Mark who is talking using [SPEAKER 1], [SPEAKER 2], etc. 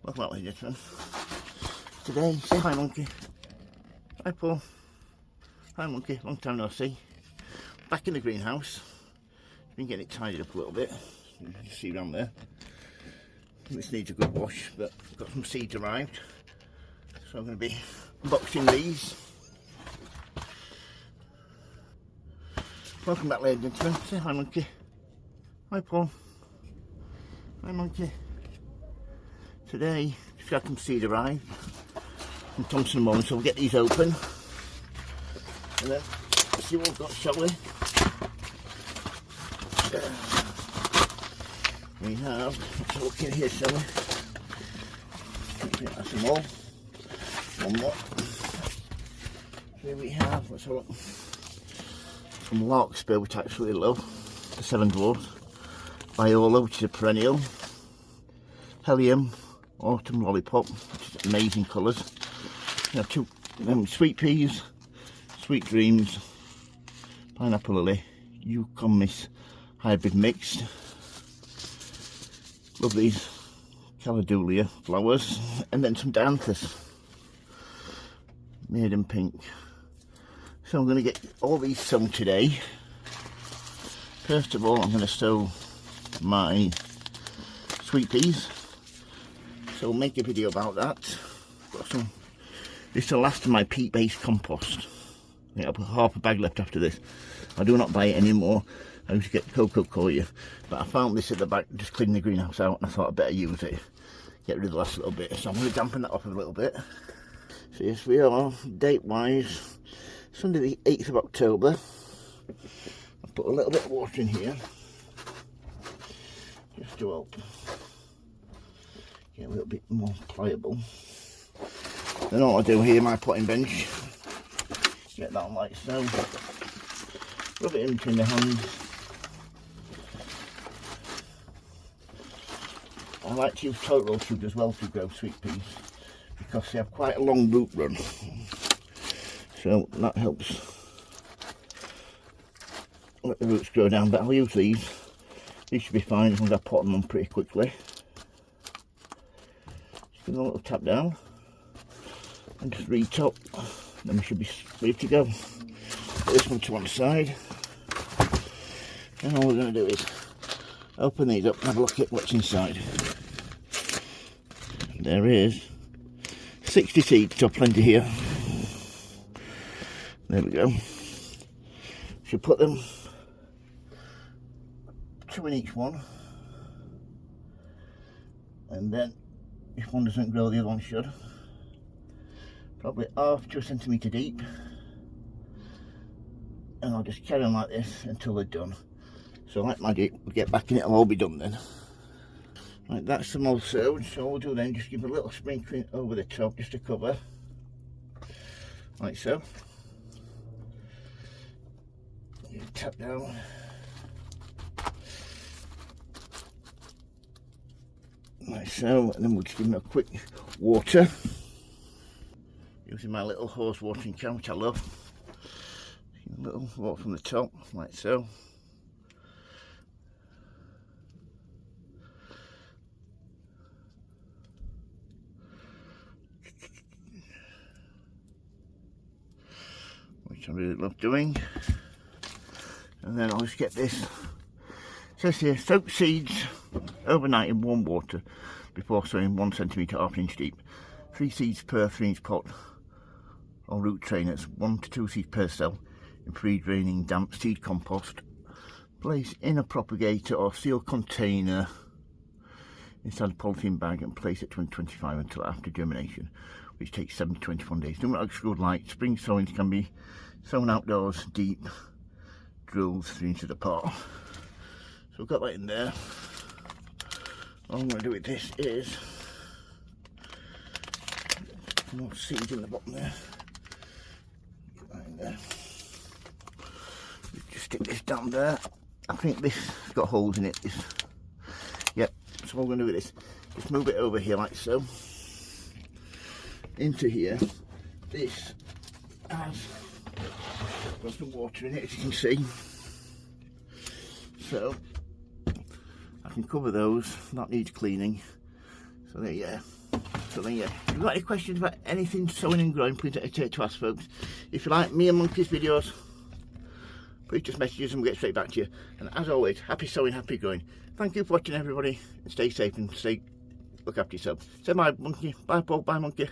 [SPEAKER 1] Welcome back, ladies and gentlemen. Today, say hi, monkey. Hi, Paul. Hi, monkey. Long time no see. Back in the greenhouse. Been getting it tidied up a little bit. You can see around there. This needs a good wash, but I've got some seeds arrived, so I'm going to be unboxing these. Welcome back, ladies and gentlemen. Say hi, monkey. Hi, Paul. Hi, monkey. Today, just got some seed arrived from Thompson & Morgan, so we'll get these open and then see what we've got, shall we? We have, let's look in here, shall we? That's them all. One more. Here we have, let's have a look. Some larkspur, which I actually love. The Seven Dwarfs. Viola, which is a perennial. Helium. Autumn Lollipop, which is amazing colours. We have two sweet peas, Sweet Dreams, Pineapple Lily, Yukon Miss hybrid mixed. Love these Caladulia flowers, and then some Dianthus, made in pink. So I'm going to get all these sown today. First of all, I'm going to sow my sweet peas. So I'll make a video about that. Got some. This will last my peat-based compost. I'll put half a bag left after this. I do not buy it anymore. I used to get Cocoa Coir, but I found this at the back, just cleaning the greenhouse out, and I thought I'd better use it. Get rid of the last little bit. So I'm going to dampen that off a little bit. So yes, we are, date-wise, Sunday the 8th of October. I'll put a little bit of water in here, just to help get a little bit more pliable. Then all I do here, my potting bench, get that on like so, rub it in between the hands. I like to use toilet roll tubes as well to grow sweet peas, because they have quite a long root run, so that helps let the roots grow down. But I'll use these should be fine as long as I pot them on pretty quickly. Give them a little tap down and just re-top, then we should be ready to go. Put this one to one side, and all we're going to do is open these up and have a look at what's inside. There is 60 seeds, so plenty here. There we go. Should put them 2 in each one, and then if one doesn't grow, the other one should. Probably half to a centimetre deep. And I'll just carry on like this until they're done. So like magic, we'll get back in it, it'll all be done then. Right, that's them all sowed. So all we'll do then, just give a little sprinkling over the top, just to cover. Like so. Tap down. Like so, and then we'll just give them a quick water. Using my little hose watering can, which I love. A little water from the top, like so. Which I really love doing. And then I'll just get this. It says here, soak seeds overnight in warm water before sowing 1 centimetre, ½ inch deep. 3 seeds per 3 inch pot or root trainers, 1 to 2 seeds per cell in free draining damp seed compost. Place in a propagator or sealed container inside a polythene bag and place at 20-25 until after germination, which takes 7 to 21 days. Do not exclude light. Spring sowings can be sown outdoors, deep, drills 3 inches apart. So we've got that in there. All I'm going to do with this is more seeds in the bottom there. Get that in there. Just stick this down there. I think this has got holes in it. Yep. So what I'm going to do with this, just move it over here like so. Into here. This has got some water in it, as you can see. So I can cover those. That needs cleaning. So there you go. So then, yeah, if you've got any questions about anything sowing and growing, please don't hesitate to ask, folks. If you like me and Monkey's videos, please just message us and we'll get straight back to you. And as always, happy sowing, happy growing. Thank you for watching, everybody, and stay safe and look after yourself. Say bye, Monkey. Bye, Paul. Bye, Monkey.